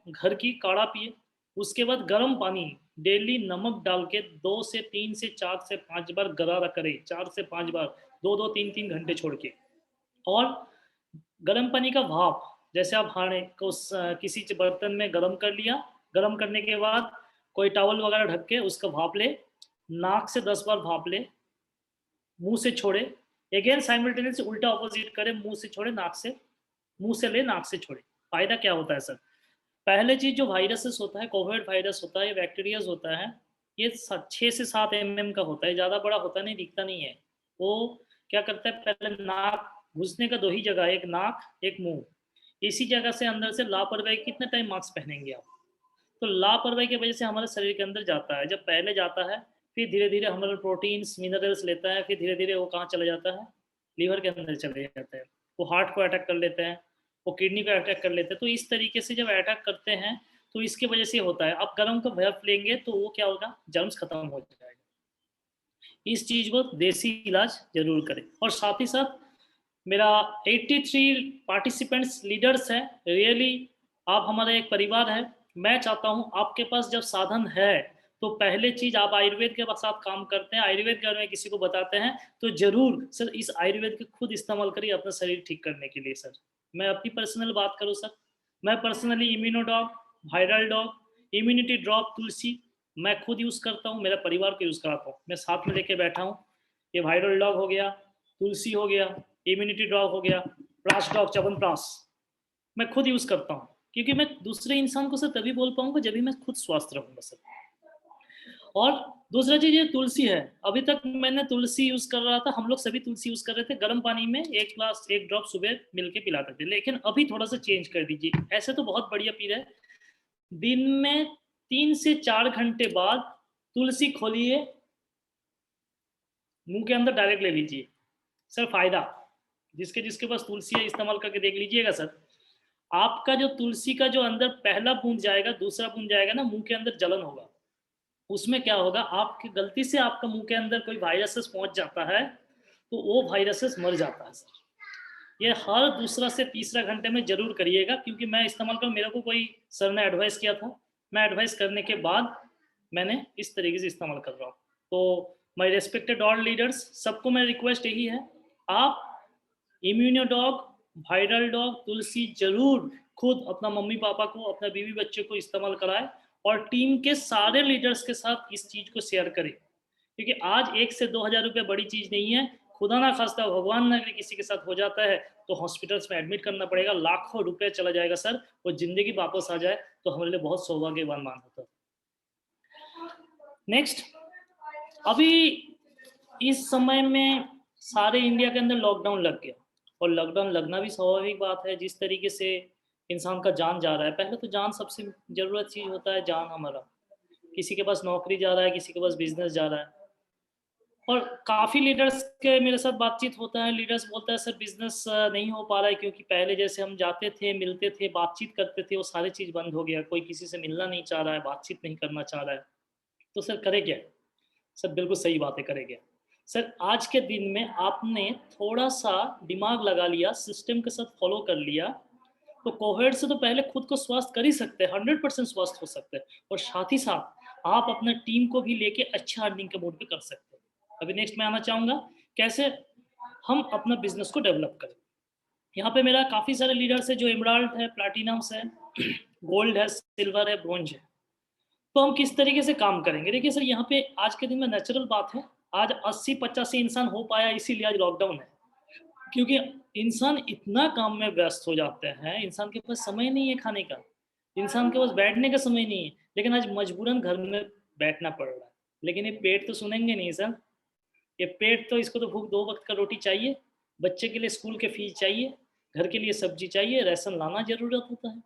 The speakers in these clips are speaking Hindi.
घर की काढ़ा पिए। उसके बाद गर्म पानी डेली नमक डाल के 2 से 3 से 4 से 5 बार गरारा करे, 4 से 5 बार, 2-2 3-3 घंटे छोड़ के। और गर्म पानी का भाप, जैसे आप खाने को किसी बर्तन में गर्म कर लिया, गर्म करने के बाद कोई टॉवल वगैरह ढक के उसका भाप ले, नाक से 10 बार भाप ले, मुंह से छोड़े, अगेन साइमल्टेनियस उल्टा ऑपोजिट करे, मुंह से छोड़े नाक से, मुंह से ले नाक से छोड़े। फायदा क्या होता है सर? पहले चीज, जो वायरसेस होता है, कोविड वायरस होता है, बैक्टीरियाज होता है, ये 6 से 7 mm का होता है, ज़्यादा बड़ा होता नहीं, दिखता नहीं है। वो क्या करता है, पहले नाक घुसने का 2 ही जगह, एक नाक एक मुंह, इसी जगह से अंदर से लापरवाही, कितने टाइम मास्क पहनेंगे आप? तो लापरवाही की वजह से हमारे शरीर के अंदर जाता है, जब पहले जाता है फिर धीरे धीरे हमारे प्रोटीन्स मिनरल्स लेता है, फिर धीरे धीरे वो कहाँ चला जाता है, लीवर के अंदर चले जाता है, वो हार्ट को अटैक कर लेते हैं, वो किडनी को अटैक कर लेते हैं। तो इस तरीके से जब अटैक करते हैं तो इसकी वजह से होता है। आप गर्म का भाप लेंगे तो वो क्या होगा, जर्म्स खत्म हो जाएगा। इस चीज को देसी इलाज जरूर करें। और साथ ही साथ मेरा 83 पार्टिसिपेंट्स लीडर्स हैं, रियली आप हमारा एक परिवार है। मैं चाहता हूं आपके पास जब साधन है तो पहले चीज आप आयुर्वेद के साथ काम करते हैं, आयुर्वेद के बारे में किसी को बताते हैं, तो जरूर सर इस आयुर्वेद के खुद इस्तेमाल करिए अपना शरीर ठीक करने के लिए। सर मैं अपनी पर्सनल बात करूं सर, मैं पर्सनली इम्यूनोडॉग, वायरल डॉग, इम्यूनिटी ड्रॉप तुलसी मैं खुद यूज करता हूं, मेरा परिवार को यूज कराता हूं, मैं साथ में लेके बैठा हूं। ये वायरल डॉग हो गया, तुलसी हो गया, इम्यूनिटी ड्रॉप हो गया, प्राश डॉग च्यवनप्राश, मैं खुद यूज करता हूँ, क्योंकि मैं दूसरे इंसान को सर तभी बोल पाऊंगा जब भी मैं खुद स्वस्थ रहूंगा सर। और दूसरा चीज ये तुलसी है, अभी तक मैंने तुलसी यूज कर रहा था, हम लोग सभी तुलसी यूज कर रहे थे, गर्म पानी में 1 ग्लास 1 ड्रॉप सुबह मिलके पिलाते थे, लेकिन अभी थोड़ा सा चेंज कर दीजिए। ऐसे तो बहुत बढ़िया पी रहे हैं, दिन में 3 से 4 घंटे बाद तुलसी खोलिए, मुंह के अंदर डायरेक्ट ले लीजिए। सर फायदा, जिसके जिसके पास तुलसी है इस्तेमाल करके देख लीजिएगा सर। आपका जो तुलसी का जो अंदर पहला बूंद जाएगा, दूसरा बूंद जाएगा ना, मुंह के अंदर जलन होगा, उसमें क्या होगा, आपकी गलती से आपका मुंह के अंदर कोई वायरसेस पहुंच जाता है तो वो वायरसेस मर जाता है सर। ये हर दूसरा से तीसरा घंटे में जरूर करिएगा, क्योंकि मैं इस्तेमाल करूँ, मेरे को कोई सर ने एडवाइस किया था, मैं एडवाइस करने के बाद मैंने इस तरीके से इस्तेमाल कर रहा हूँ। तो माय रिस्पेक्टेड ऑल लीडर्स, सबको मेरा रिक्वेस्ट यही है, आप इम्यूनो डॉग, वायरल डॉग, तुलसी जरूर खुद अपना मम्मी पापा को, अपना बीवी बच्चे को इस्तेमाल कराएं, और टीम के सारे लीडर्स के साथ इस चीज को शेयर करें, क्योंकि आज 1 से 2 हज़ार रुपये बड़ी चीज नहीं है। खुदा ना खास्ता भगवान ना करे किसी के साथ हो जाता है तो हॉस्पिटल्स में एडमिट करना पड़ेगा, लाखों रुपए चला जाएगा सर, वो जिंदगी वापस आ जाए तो हमारे लिए बहुत सौभाग्यवान मान होता है। नेक्स्ट, अभी इस समय में सारे इंडिया के अंदर लॉकडाउन लग गया, और लॉकडाउन लगना भी स्वाभाविक बात है, जिस तरीके से इंसान का जान जा रहा है। पहले तो जान सबसे जरूरत चीज होता है, जान हमारा, किसी के पास नौकरी जा रहा है, किसी के पास बिजनेस जा रहा है। और काफी लीडर्स के मेरे साथ बातचीत होता है, लीडर्स बोलता है सर बिजनेस नहीं हो पा रहा है, क्योंकि पहले जैसे हम जाते थे, मिलते थे, बातचीत करते थे, वो सारी चीज बंद हो गया, कोई किसी से मिलना नहीं चाह रहा है, बातचीत नहीं करना चाह रहा है। तो सर करे क्या? सर बिल्कुल सही बात है, करे क्या? सर आज के दिन में आपने थोड़ा सा दिमाग लगा लिया, सिस्टम के साथ फॉलो कर लिया, तो कोविड से तो पहले खुद को स्वस्थ कर ही सकते हैं, 100% स्वस्थ हो सकते हैं, और साथ ही साथ आप अपना टीम को भी लेके अच्छा अर्निंग के मोड पे कर सकते हैं। अभी नेक्स्ट मैं आना चाहूंगा कैसे हम अपना बिजनेस को डेवलप करें। यहाँ पे मेरा काफी सारे लीडर्स है, जो इमराल्ड है, प्लाटिनम्स है, गोल्ड है, सिल्वर है, ब्रॉन्ज है। तो हम किस तरीके से काम करेंगे? देखिए सर, यहाँ पे आज के दिन में नेचुरल बात है, आज 80-85 इंसान हो पाया इसीलिए आज लॉकडाउन है, क्योंकि इंसान इतना काम में व्यस्त हो जाते हैं, इंसान के पास समय नहीं है खाने का, इंसान के पास बैठने का समय नहीं है, लेकिन आज मजबूरन घर में बैठना पड़ रहा है। लेकिन ये पेट तो सुनेंगे नहीं सर, ये पेट तो, इसको तो भूख 2 वक्त का रोटी चाहिए, बच्चे के लिए स्कूल के फीस चाहिए, घर के लिए सब्जी चाहिए, राशन लाना जरूरत होता है।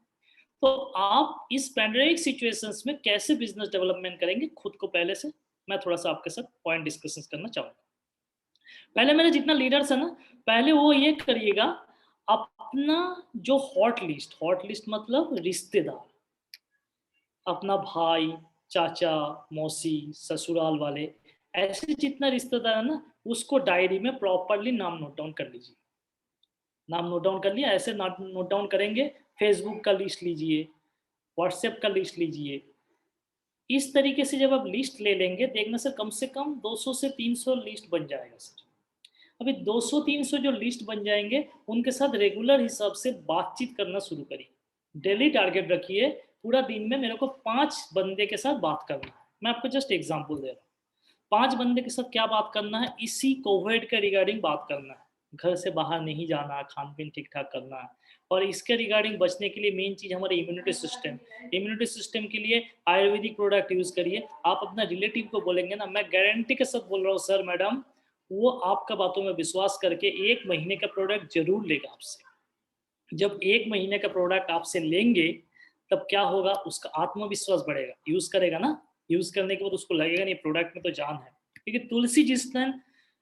तो आप इस पैंडेमिक सिचुएशंस में कैसे बिजनेस डेवलपमेंट करेंगे खुद को, पहले से मैं थोड़ा सा आपके साथ पॉइंट डिस्कशन करना चाहूंगा। पहले मेरे जितना लीडर्स है ना, पहले वो ये करिएगा, अपना जो हॉट लिस्ट मतलब रिश्तेदार, अपना भाई, चाचा, मौसी, ससुराल वाले, ऐसे जितना रिश्तेदार है ना, उसको डायरी में प्रॉपरली नाम नोट डाउन कर लीजिए। नाम नोट डाउन कर लिया, ऐसे नोट डाउन करेंगे, फेसबुक का लिस्ट लीजिए, व्हाट्सएप का लिस्ट लीजिए। इस तरीके से जब आप लिस्ट ले लेंगे, देखना सर कम से कम 200 से 300 लिस्ट बन जाएगा सर। अभी 200-300 जो लिस्ट बन जाएंगे, उनके साथ रेगुलर हिसाब से बातचीत करना शुरू करिए। डेली टारगेट रखिए, पूरा दिन में मेरे को 5 बंदे के साथ बात करना है। मैं आपको जस्ट एग्जांपल दे रहा हूँ। 5 बंदे के साथ क्या बात करना है, इसी कोविड के रिगार्डिंग बात करना है। घर से बाहर नहीं जाना, खान-पीन ठीक-ठाक करना है और इसके रिगार्डिंग बचने के लिए मेन चीज़ हमारा इम्यूनिटी सिस्टम। इम्यूनिटी सिस्टम के लिए आयुर्वेदिक प्रोडक्ट यूज़ करिए। आप अपना रिलेटिव को बोलेंगे ना, मैं गारंटी के साथ बोल रहा हूँ सर, मैडम, वो आपका बातों में विश्वास करके 1 महीने का प्रोडक्ट ज़रूर लेगा आपसे। जब 1 महीने का प्रोडक्ट आपसे लेंगे, तब क्या होगा, उसका आत्मविश्वास बढ़ेगा, यूज़ करेगा ना, यूज़ करने के बाद उसको लगेगा नहीं प्रोडक्ट में तो जान है। क्योंकि तुलसी जिस दिन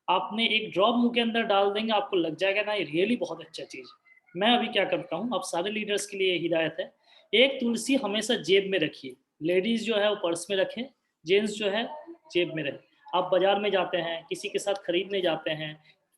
आपने एक ड्रॉप मुँह के अंदर डाल देंगे, आपको लग जाएगा ना ये रियली बहुत अच्छा चीज़ है। मैं अभी क्या करता हूँ, अब सारे लीडर्स के लिए हिदायत है, एक तुलसी हमेशा जेब में रखिए। लेडीज़ जो है वो पर्स में रखें, जेंट्स जो है जेब में रखें। आप बाज़ार में जाते हैं, किसी के साथ खरीदने जाते हैं,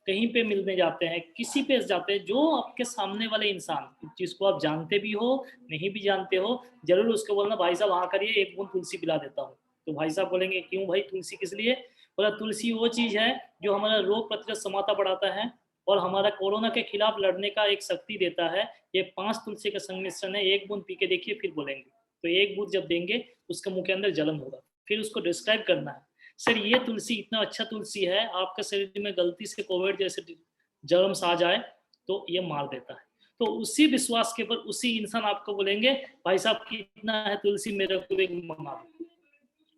कहीं पे मिलने जाते हैं, किसी पे जाते हैं, जो आपके सामने वाले इंसान जिसको आप जानते भी हो, नहीं भी जानते हो, ज़रूर उसको बोलना भाई साहब हाँ करिए, 1 बूँद तुलसी पिला देता हूँ। तो भाई साहब बोलेंगे क्यों भाई तुलसी किस लिए? बोला तुलसी वो चीज़ है जो हमारा रोग प्रतिरोधक क्षमता बढ़ाता है और हमारा कोरोना के खिलाफ लड़ने का एक शक्ति देता है। ये 5 तुलसी का संमिश्रण है, 1 बूँद पी के देखिए फिर बोलेंगे। तो 1 बूँद जब देंगे, उसके मुँह के अंदर जलन होगा। फिर उसको डिस्क्राइब करना है। सर ये तुलसी इतना अच्छा तुलसी है, आपके शरीर में गलती से कोविड जैसे जर्म्स आ जाए तो ये मार देता है। तो उसी विश्वास के ऊपर उसी इंसान आपको बोलेंगे भाई साहब कितना है तुलसी मेरे को एक मंगा दो।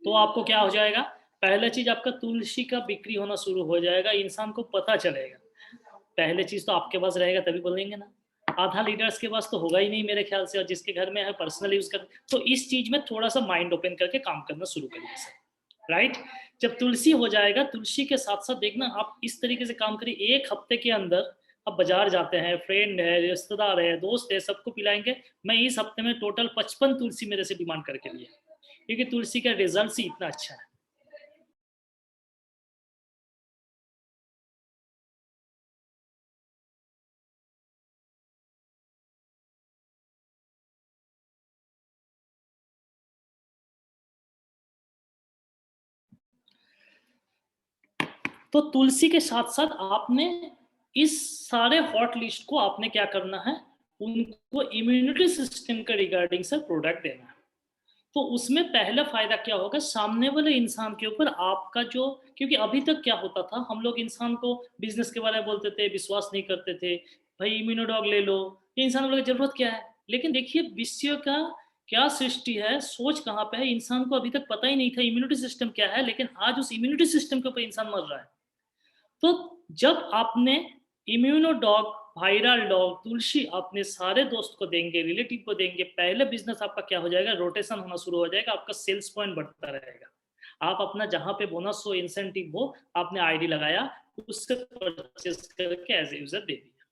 तो आपको क्या हो जाएगा, पहला चीज आपका तुलसी का बिक्री होना शुरू हो जाएगा, इंसान को पता चलेगा। पहले चीज तो आपके पास रहेगा तभी बोलेंगे ना। आधा लीडर्स के पास तो होगा ही नहीं मेरे ख्याल से, और जिसके घर में है पर्सनल यूज कर। तो इस चीज में थोड़ा सा माइंड ओपन करके काम करना शुरू करिए सर, राइट। जब तुलसी हो जाएगा, तुलसी के साथ साथ देखना आप इस तरीके से काम करिए, 1 हफ्ते के अंदर आप बाजार जाते हैं, फ्रेंड है, रिश्तेदार है, दोस्त है, सबको पिलाएंगे। मैं इस हफ्ते में टोटल 55 तुलसी मेरे से डिमांड करके लिए, क्योंकि तुलसी का रिजल्ट ही इतना अच्छा है। तो तुलसी के साथ साथ आपने इस सारे हॉट लिस्ट को आपने क्या करना है, उनको इम्यूनिटी सिस्टम के रिगार्डिंग से प्रोडक्ट देना है। तो उसमें पहला फायदा क्या होगा, सामने वाले इंसान के ऊपर आपका जो, क्योंकि अभी तक क्या होता था, हम लोग इंसान को बिजनेस के बारे में बोलते थे, विश्वास नहीं करते थे, भाई इम्यूनोडॉग ले लो, ये इंसान वालों की जरूरत क्या है। लेकिन देखिए विश्व का क्या सृष्टि है, सोच कहाँ पे है, इंसान को अभी तक पता ही नहीं था इम्यूनिटी सिस्टम क्या है, लेकिन आज उस इम्यूनिटी सिस्टम के ऊपर इंसान मर रहा है। तो जब आपने इम्यूनो डॉग, वायरल डॉग, तुलसी अपने सारे दोस्त को देंगे, रिलेटिव को देंगे, पहले बिजनेस आपका क्या हो जाएगा, रोटेशन होना शुरू हो जाएगा, आपका सेल्स पॉइंट बढ़ता रहेगा। आप अपना जहां पे बोनस हो, इंसेंटिव हो, आपने आईडी लगाया, उससे परचेस करके एज ए यूजर दे दिया,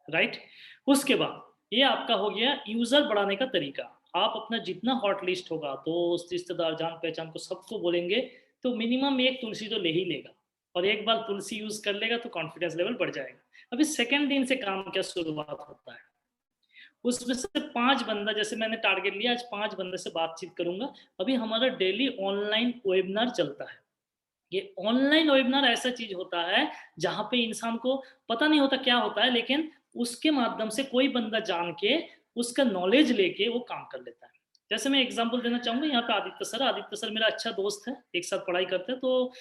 राइट। उसके बाद ये आपका हो गया यूजर बढ़ाने का तरीका। आप अपना जितना हॉट लिस्ट होगा, दोस्त, रिश्तेदार, जान पहचान को सबको बोलेंगे, तो मिनिमम 1 तुलसी तो ले ही लेगा, और एक बार तुलसी यूज कर लेगा तो कॉन्फिडेंस लेवल बढ़ जाएगा। अभी सेकंड दिन से काम क्या शुरुआत होता है, उसमें से 5 बंदा, जैसे मैंने टारगेट लिया आज 5 बंदे से बातचीत करूंगा। अभी हमारा डेली ऑनलाइन वेबिनार चलता है। ये ऑनलाइन वेबिनार ऐसा चीज होता है जहां पे इंसान को पता नहीं होता क्या होता है, लेकिन उसके माध्यम से कोई बंदा जान के उसका नॉलेज लेके वो काम कर लेता है। जैसे मैं एग्जांपल देना चाहूंगा, यहाँ पे आदित्य सर मेरा अच्छा दोस्त है, एक साथ पढ़ाई करते हैं। तो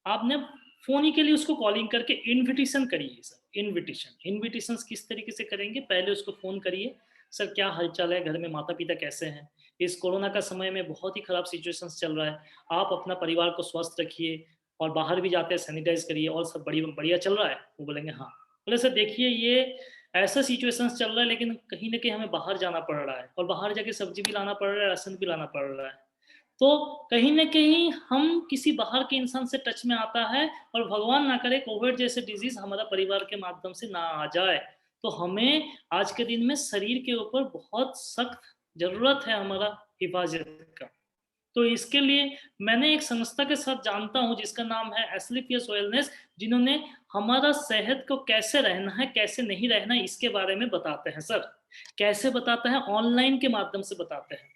आपने फोन ही के लिए उसको कॉलिंग करके इनविटेशन करिए सर। इनविटेशन किस तरीके से करेंगे, पहले उसको फोन करिए, सर क्या हालचाल है, घर में माता पिता कैसे हैं, इस कोरोना का समय में बहुत ही खराब सिचुएशन चल रहा है, आप अपना परिवार को स्वस्थ रखिए, और बाहर भी जाते हैं सैनिटाइज करिए, और सब बढ़िया बढ़िया चल रहा है। वो बोलेंगे हाँ। बोले सर देखिए ये ऐसा सिचुएशन चल रहा है, लेकिन कहीं ना कहीं हमें बाहर जाना पड़ रहा है, और बाहर जाके सब्जी भी लाना पड़ रहा है, राशन भी लाना पड़ रहा है। तो कहीं ना कहीं हम किसी बाहर के इंसान से टच में आता है, और भगवान ना करे कोविड जैसे डिजीज हमारा परिवार के माध्यम से ना आ जाए। तो हमें आज के दिन में शरीर के ऊपर बहुत सख्त जरूरत है हमारा हिफाजत का। तो इसके लिए मैंने एक संस्था के साथ जानता हूं जिसका नाम है एस्लिपियस वेलनेस, जिन्होंने हमारा सेहत को कैसे रहना है, कैसे नहीं रहना है, इसके बारे में बताते हैं सर। कैसे बताते हैं, ऑनलाइन के माध्यम से बताते हैं।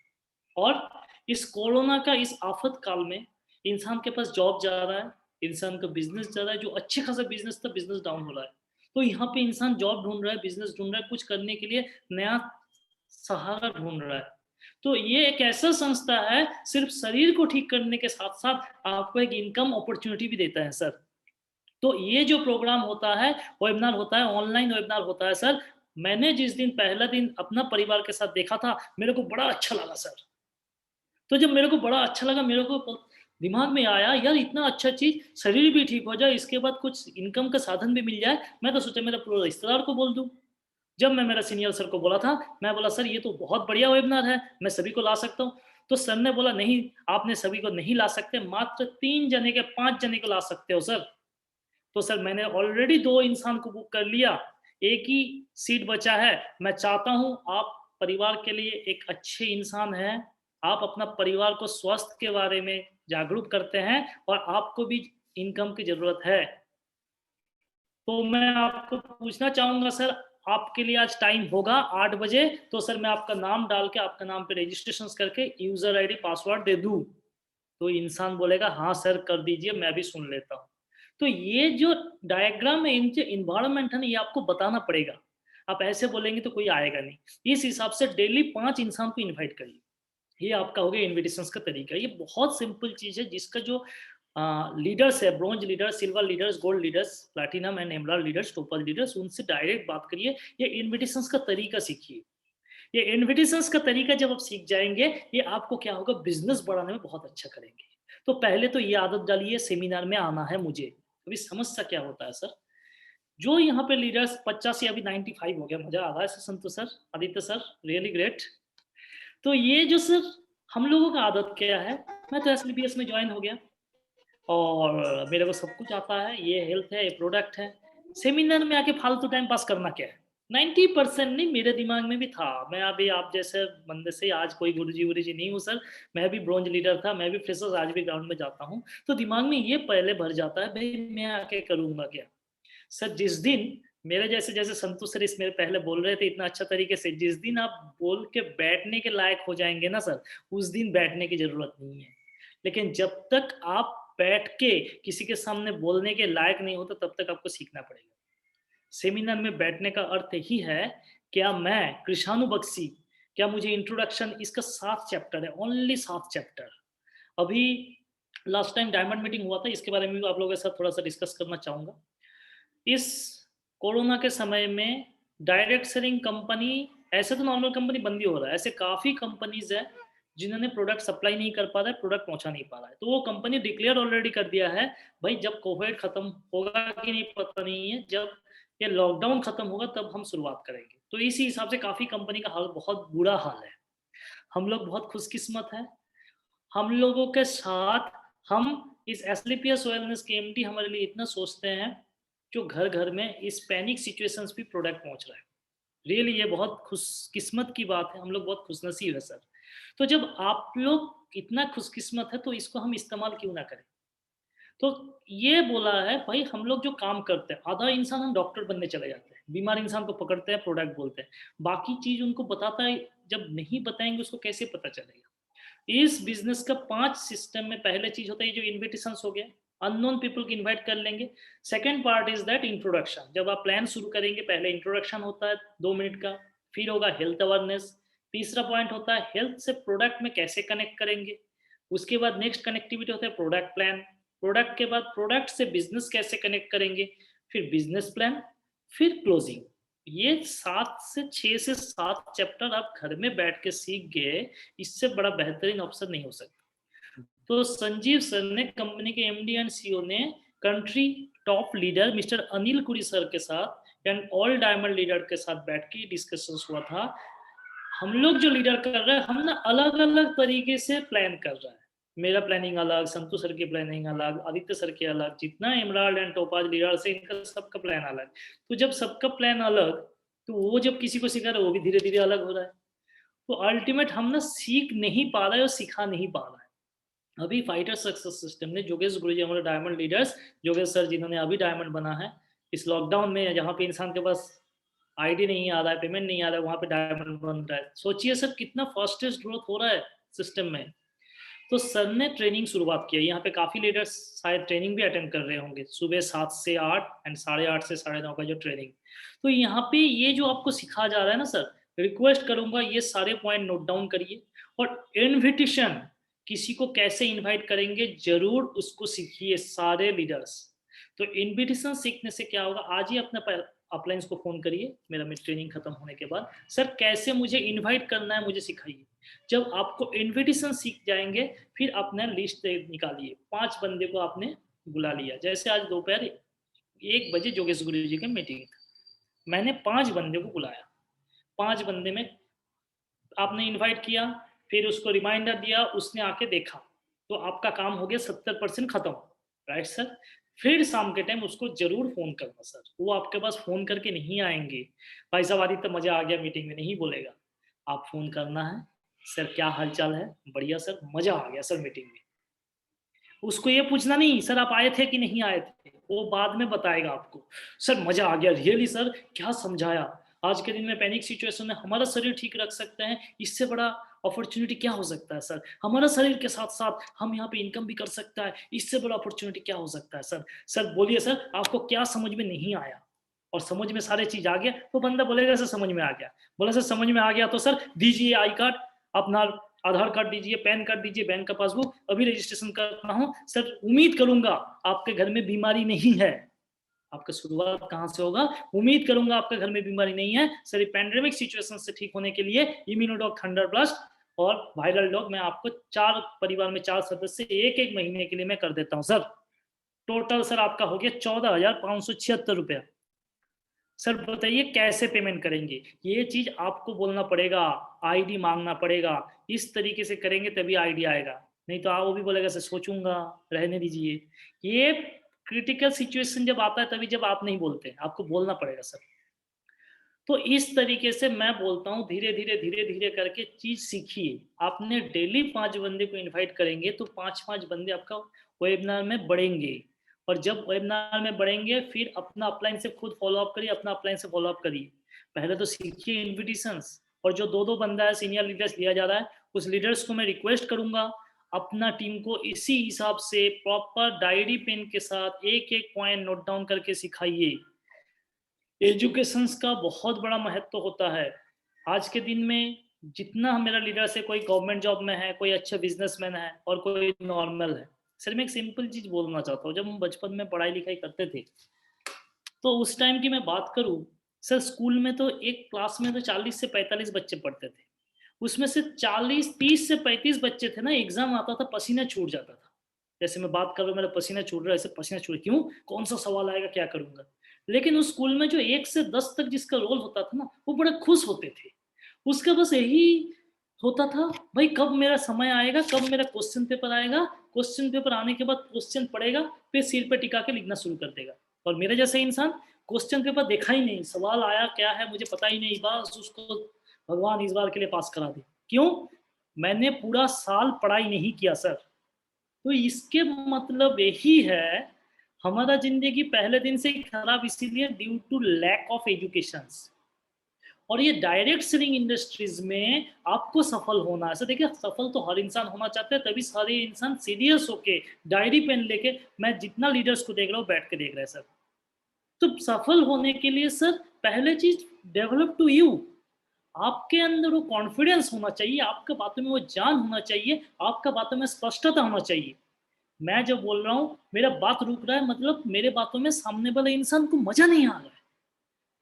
और इस कोरोना का इस आफत काल में इंसान के पास जॉब जा रहा है, इंसान का बिजनेस जा रहा है, जो अच्छे खासा बिजनेस था बिजनेस डाउन हो रहा है। तो यहाँ पे इंसान जॉब ढूंढ रहा है, बिजनेस ढूंढ रहा है, कुछ करने के लिए नया सहारा ढूंढ रहा है। तो ये एक ऐसा संस्था है, सिर्फ शरीर को ठीक करने के साथ साथ आपको एक इनकम अपॉर्चुनिटी भी देता है सर। तो ये जो प्रोग्राम होता है, वेबिनार होता है, ऑनलाइन वेबिनार होता है सर, मैंने जिस दिन पहला दिन अपना परिवार के साथ देखा था, मेरे को बड़ा अच्छा लगा सर। तो जब मेरे को बड़ा अच्छा लगा, मेरे को दिमाग में आया यार इतना अच्छा चीज, शरीर भी ठीक हो जाए, इसके बाद कुछ इनकम का साधन भी मिल जाए। मैं तो सोचा मेरा पूरा रिश्तेदार को बोल दूं। जब मैं मेरा सीनियर सर को बोला था, मैं बोला सर ये तो बहुत बढ़िया वेबिनार है, मैं सभी को ला सकता हूँ। तो सर ने बोला नहीं, आपने सभी को नहीं ला सकते, मात्र 3 जने के 5 जने को ला सकते हो सर। तो सर मैंने ऑलरेडी 2 इंसान को बुक कर लिया, एक ही सीट बचा है। मैं चाहता हूं आप परिवार के लिए एक अच्छे इंसान हैं, आप अपना परिवार को स्वास्थ्य के बारे में जागरूक करते हैं और आपको भी इनकम की जरूरत है। तो मैं आपको पूछना चाहूंगा सर, आपके लिए आज टाइम होगा 8 बजे? तो सर मैं आपका नाम डाल के आपका नाम पे रजिस्ट्रेशन करके यूजर आईडी पासवर्ड दे दूं? तो इंसान बोलेगा हाँ सर कर दीजिए, मैं भी सुन लेता हूँ। तो ये जो डायग्राम है, इनके इन्वायरमेंट है ना, ये आपको बताना पड़ेगा। आप ऐसे बोलेंगे तो कोई आएगा नहीं। इस हिसाब से डेली 5 इंसान को इनवाइट करिए। ये आपका हो गया इनविटेशन का तरीका। ये बहुत सिंपल चीज है, जिसका जो लीडर्स है, bronze leaders, silver leaders, gold leaders, platinum and emerald leaders, topple leaders, उनसे डायरेक्ट बात करिए। ये इनविटेशन का तरीका सीखिए। ये इनविटेशंस का तरीका जब आप सीख जाएंगे, ये आपको क्या होगा, बिजनेस बढ़ाने में बहुत अच्छा करेंगे। तो पहले तो ये आदत डालिए, सेमिनार में आना है मुझे। अभी समस्या क्या होता है सर, जो यहाँ पे लीडर्स 50 या अभी 95 हो गया, मजा आ रहा है sir, Santosh sir, Aditya sir, really great. तो ये जो सर हम लोगों का आदत क्या है, मैं तो एसलीपीएस में ज्वाइन हो गया और मेरे को सब कुछ आता है, ये हेल्थ है, ये प्रोडक्ट है। सेमिनार में आके फालतू टाइम पास करना क्या है? 90% नहीं, मेरे दिमाग में भी था। मैं अभी आप जैसे बंदे से आज कोई गुरुजी वुरुजी नहीं हूँ सर। मैं भी ब्रॉन्ज लीडर था, मैं भी फ्रेशर्स आज भी ग्राउंड में जाता हूँ। तो दिमाग में ये पहले भर जाता है, भाई मैं आके करूंगा क्या? सर जिस दिन मेरे जैसे जैसे संतोष सर इस मेरे पहले बोल रहे थे इतना अच्छा तरीके से, जिस दिन आप बोल के बैठने के लायक हो जाएंगे ना सर, उस दिन बैठने की जरूरत नहीं है। लेकिन जब तक आप बैठ के किसी के सामने बोलने के लायक नहीं होता, तब तक आपको सीखना पड़ेगा। सेमिनार में बैठने का अर्थ ही है, क्या मैं कृषाणु बख्शी, क्या मुझे इंट्रोडक्शन, इसका 7 चैप्टर है, ओनली 7 चैप्टर। अभी लास्ट टाइम डायमंड मीटिंग हुआ था, इसके बारे में भी आप लोगों के साथ थोड़ा सा डिस्कस करना चाहूंगा। इस कोरोना के समय में डायरेक्ट सेलिंग कंपनी, ऐसे तो नॉर्मल कंपनी बंद ही हो रहा है, ऐसे काफी कंपनीज है जिन्होंने प्रोडक्ट सप्लाई नहीं कर पा रहा है, प्रोडक्ट पहुंचा नहीं पा रहा है। तो वो कंपनी डिक्लेयर ऑलरेडी कर दिया है, भाई जब कोविड खत्म होगा कि नहीं पता नहीं है, जब ये लॉकडाउन खत्म होगा तब हम शुरुआत करेंगे। तो इसी हिसाब से काफी कंपनी का हाल, बहुत बुरा हाल है। हम लोग बहुत खुशकिस्मत है, हम लोगों के साथ हम इस एसलीपीएस वेलनेस के एमडी हमारे लिए इतना सोचते हैं, जो घर घर में इस पैनिक सिचुएशंस भी प्रोडक्ट पहुंच रहा है। रियली ये बहुत खुशकिस्मत की बात है, हम लोग बहुत खुशनसीब है सर। तो जब आप लोग इतना खुशकिस्मत है, तो इसको हम इस्तेमाल क्यों ना करें? तो ये बोला है भाई, हम लोग जो काम करते हैं, आधा इंसान हम डॉक्टर बनने चले जाते हैं, बीमार इंसान को पकड़ते हैं, प्रोडक्ट बोलते हैं, बाकी चीज उनको बताता है। जब नहीं बताएंगे उसको कैसे पता चलेगा? इस बिजनेस का 5 सिस्टम में पहले चीज होता है जो इनविटेशन हो गया, अननोन पीपल को इनवाइट कर लेंगे। Second part is that introduction, जब आप प्लान शुरू करेंगे पहले इंट्रोडक्शन होता है 2 मिनट का, फिर होगा हेल्थ अवेयरनेस। तीसरा पॉइंट होता है हेल्थ से प्रोडक्ट में कैसे कनेक्ट करेंगे। उसके बाद नेक्स्ट कनेक्टिविटी होता है प्रोडक्ट प्लान। प्रोडक्ट के बाद प्रोडक्ट से बिजनेस कैसे कनेक्ट करेंगे, फिर बिजनेस प्लान, फिर क्लोजिंग। ये 7 से 7 चैप्टर आप घर में बैठ के सीख गए, इससे बड़ा बेहतरीन ऑप्शन नहीं हो सकता। तो संजीव सर ने, कंपनी के एमडी एंड सीईओ ने, country top leader mister Anil कुरी सर के साथ एंड ऑल डायमंड लीडर के साथ बैठ के डिस्कशन हुआ था। हम लोग जो लीडर कर रहे हैं, हम ना अलग अलग तरीके से प्लान कर रहे हैं। मेरा प्लानिंग अलग, संतु सर की प्लानिंग अलग, आदित्य सर की अलग, जितना एमराल्ड एंड टोपाज लीडर से इनका सबका प्लान अलग। तो जब सबका प्लान अलग, तो वो जब किसी को सिखा रहा है, वो भी धीरे धीरे अलग हो रहा है। तो अल्टीमेट हम ना सीख नहीं पा रहे हैं और सिखा नहीं पा रहा है। अभी फाइटर सक्सेस सिस्टम ने, योगेश गुरुजी हमारे डायमंड लीडर्स, योगेश सर जिन्होंने अभी डायमंड बना है, इस लॉकडाउन में जहाँ पे इंसान के पास आईडी नहीं आ रहा है, पेमेंट नहीं आ रहा है, वहां पे डायमंड बन रहा है। सोचिए सर कितना फास्टेस्ट ग्रोथ हो रहा है। सिस्टम में। तो सर ने ट्रेनिंग शुरुआत किया। यहाँ पे काफ़ी लीडर्स शायद ट्रेनिंग भी अटेंड कर रहे होंगे, सुबह 7 से 8 एंड 8:30 से 9:30 का जो ट्रेनिंग। तो यहाँ पे ये जो आपको सिखाया जा रहा है ना सर, रिक्वेस्ट करूँगा ये सारे पॉइंट नोट डाउन करिए। और इन्विटेशन, किसी को कैसे इनवाइट करेंगे ज़रूर उसको सीखिए सारे लीडर्स। तो इन्विटेशन सीखने से क्या होगा, आज ही अपने अपलाइंस को फ़ोन करिए मेरा ट्रेनिंग खत्म होने के बाद, सर कैसे मुझे इनवाइट करना है मुझे सिखाइए। जब आपको इन्विटेशन सीख जाएंगे, फिर अपना लिस्ट निकालिए। 5 बंदे को आपने बुला लिया, जैसे आज दोपहर 1 बजे जोगेश गुरु जी की मीटिंग था, मैंने 5 बंदे को बुलाया। 5 बंदे में आपने इनवाइट किया, फिर उसको रिमाइंडर दिया, उसने आके देखा, तो आपका काम हो गया 70% खत्म। Right sir. फिर शाम के टाइम उसको जरूर फोन करना सर, वो आपके पास फोन करके नहीं आएंगे, भाई साहब आदित्य मजा आ गया मीटिंग में, नहीं बोलेगा। आप फोन करना है, सर क्या हालचाल है, बढ़िया सर, मजा आ गया सर मीटिंग में। उसको ये पूछना नहीं सर आप आए थे कि नहीं आए थे, वो बाद में बताएगा आपको। सर मजा आ गया, रियली सर क्या समझाया, आज के दिन में पैनिक सिचुएशन में हमारा शरीर ठीक रख सकते हैं, इससे बड़ा अपॉर्चुनिटी क्या हो सकता है सर, हमारा शरीर के साथ साथ हम यहाँ पे इनकम भी कर सकता है, इससे बड़ा अपॉर्चुनिटी क्या हो सकता है सर। सर बोलिए सर आपको क्या समझ में नहीं आया, और समझ में सारे चीज आ गया तो बंदा बोलेगा सर समझ में आ गया। बोला सर समझ में आ गया तो सर दीजिए आई कार्ड अपना, आधार कार्ड दीजिए, पैन कार्ड दीजिए, बैंक का पासबुक, अभी रजिस्ट्रेशन करना हूं सर, उम्मीद करूंगा आपके घर में बीमारी नहीं है। आपका शुरुआत कहां से होगा, उम्मीद करूंगा आपके घर में बीमारी नहीं है सर, पैंडेमिक सिचुएशन से ठीक होने के लिए इम्यूनोडॉक थंडर ब्लास्ट और वायरल डॉग मैं आपको 4 परिवार में 4 सदस्य एक एक महीने के लिए मैं कर देता हूं सर। टोटल सर आपका हो गया 14,576 रुपया। सर बताइए कैसे पेमेंट करेंगे, ये चीज आपको बोलना पड़ेगा, आईडी मांगना पड़ेगा, इस तरीके से करेंगे तभी आईडी आएगा, नहीं तो वो भी बोलेगा सर सोचूंगा, रहने दीजिए। ये क्रिटिकल सिचुएशन जब आता है तभी जब आप नहीं बोलते, आपको बोलना पड़ेगा सर। तो इस तरीके से मैं बोलता हूँ धीरे धीरे धीरे करके चीज सीखिए। आपने डेली 5 बंदे को इनवाइट करेंगे तो 5-5 बंदे आपका वेबिनार में बढ़ेंगे, और जब वेबिनार में बढ़ेंगे फिर अपना अपलाइन से खुद फॉलो अप करिए, अपना अपलाइन से फॉलो अप करिए। पहले तो सीखिए इन्विटेशंस, और जो 2-2 बंदा है सीनियर लीडर्स लिया जा रहा है, उस लीडर्स को मैं रिक्वेस्ट करूंगा अपना टीम को इसी हिसाब से प्रॉपर डायरी पेन के साथ एक एक पॉइंट नोट डाउन करके सिखाइए। एजुकेशन का बहुत बड़ा महत्व होता है आज के दिन में। जितना मेरा लीडर से कोई गवर्नमेंट जॉब में है, कोई अच्छा बिजनेसमैन है और कोई नॉर्मल है। सर मैं एक सिंपल चीज बोलना चाहता हूँ, जब हम बचपन में पढ़ाई लिखाई करते थे तो उस टाइम की मैं बात करूँ, सर स्कूल में तो एक क्लास में तो 40 से 45 बच्चे पढ़ते थे, उसमें से 30 से 35 बच्चे थे ना, एग्जाम आता था पसीना छूट जाता था। जैसे मैं बात कर रहा हूँ मेरा पसीना छूट रहा है, ऐसे पसीना छूट, क्यों, कौन सा सवाल आएगा क्या करूंगा। लेकिन उस स्कूल में जो 1 से 10 तक जिसका रोल होता था ना, वो बड़े खुश होते थे। उसका बस यही होता था, भाई कब मेरा समय आएगा, कब मेरा क्वेश्चन पेपर आएगा, क्वेश्चन पेपर आने के बाद क्वेश्चन पढ़ेगा, फिर सिर पे टिका के लिखना शुरू कर देगा। और मेरे जैसा इंसान क्वेश्चन पेपर देखा ही नहीं, सवाल आया क्या है मुझे पता ही नहीं, बस उसको भगवान इस बार के लिए पास करा दे। क्यों, मैंने पूरा साल पढ़ाई नहीं किया सर। तो इसके मतलब यही है, हमारा जिंदगी पहले दिन से ही खराब इसीलिए due to lack of education. और ये डायरेक्ट सेलिंग इंडस्ट्रीज में आपको सफल होना है, देखिए सफल तो हर इंसान होना चाहते हैं, तभी सारे इंसान सीरियस होके डायरी पेन लेके, मैं जितना लीडर्स को देख रहा हूँ बैठ के देख रहे हैं सर। तो सफल होने के लिए सर पहले चीज डेवलप टू यू, आपके अंदर वो कॉन्फिडेंस होना चाहिए, आपके बातों में वो जान होना चाहिए, आपका बातों में स्पष्टता होना चाहिए। मैं जब बोल रहा हूँ मेरा बात रुक रहा है, मतलब मेरे बातों में सामने वाले इंसान को मजा नहीं आ रहा है।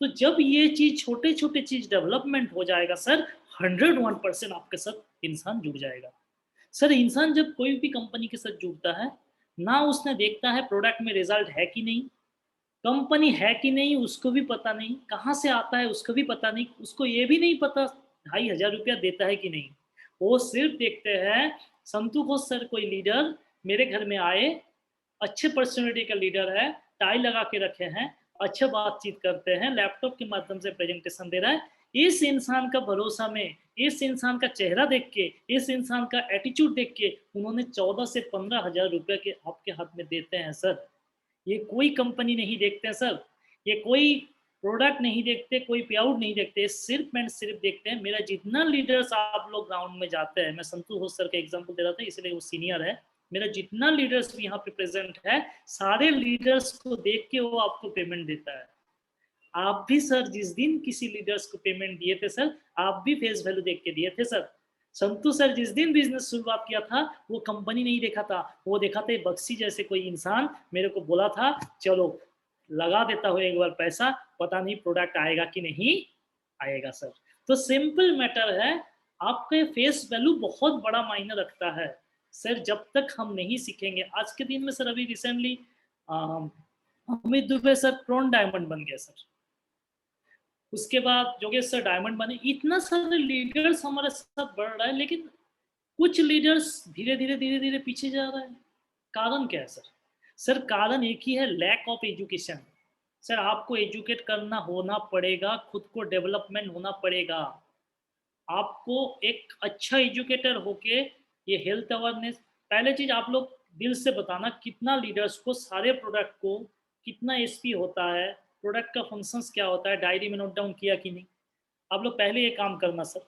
तो जब ये चीज छोटे छोटे चीज डेवलपमेंट हो जाएगा सर, 101% आपके साथ इंसान जुड़ जाएगा। सर इंसान जब कोई भी कंपनी के साथ जुड़ता है ना, उसने देखता है प्रोडक्ट में रिजल्ट है कि नहीं, कंपनी है कि नहीं उसको भी पता नहीं, कहाँ से आता है उसको भी पता नहीं, उसको ये भी नहीं पता 2,500 रुपया देता है कि नहीं। वो सिर्फ देखते हैं संतु घोष सर कोई लीडर मेरे घर में आए, अच्छे पर्सनैलिटी का लीडर है, टाई लगा के रखे हैं, अच्छे बातचीत करते हैं, लैपटॉप के माध्यम से प्रेजेंटेशन दे रहा है। इस इंसान का भरोसा में, इस इंसान का चेहरा देख के, इस इंसान का एटीट्यूड देख के उन्होंने 14 से 15,000 रुपए के आपके हाथ में देते हैं सर। ये कोई कंपनी नहीं देखते हैं सर, ये कोई प्रोडक्ट नहीं देखते, कोई पे आउट नहीं देखते, सिर्फ एंड सिर्फ देखते हैं मेरा जितना लीडर्स आप लोग ग्राउंड में जाते हैं, मैं संतोष घोष सर का एग्जांपल दे रहा था इसलिए वो सीनियर है, मेरा जितना लीडर्स भी यहाँ पे प्रेजेंट है सारे लीडर्स को देख के वो आपको पेमेंट देता है। आप भी सर जिस दिन किसी लीडर्स को पेमेंट दिए थे सर, आप भी फेस वैल्यू देख के दिए थे सर। संतु सर जिस दिन बिजनेस शुरुआत किया था वो कंपनी नहीं देखा था, वो देखा था बक्सी जैसे कोई इंसान मेरे को बोला था चलो लगा देता हूँ एक बार पैसा, पता नहीं प्रोडक्ट आएगा कि नहीं आएगा सर। तो सिंपल मैटर है, आपके फेस वैल्यू बहुत बड़ा मायने रखता है सर। जब तक हम नहीं सीखेंगे, आज के दिन में सर अभी recently Amit Dubey sir crown diamond बन गया सर, उसके बाद योगेश सर डायमंड बने, इतना सारे लीडर्स हमारे साथ बढ़ रहा है, लेकिन कुछ लीडर्स धीरे धीरे धीरे धीरे पीछे जा रहा है। कारण क्या है सर? सर कारण एक ही है, लैक ऑफ एजुकेशन। सर आपको एजुकेट करना होना पड़ेगा, खुद को डेवलपमेंट होना पड़ेगा। आपको एक अच्छा एजुकेटर होके ये हेल्थ अवेयरनेस, पहले चीज आप लोग दिल से बताना कितना लीडर्स को सारे प्रोडक्ट को कितना एसपी होता है, प्रोडक्ट का फंक्शंस क्या होता है, डायरी में नोट डाउन किया कि नहीं? आप लोग पहले ये काम करना सर,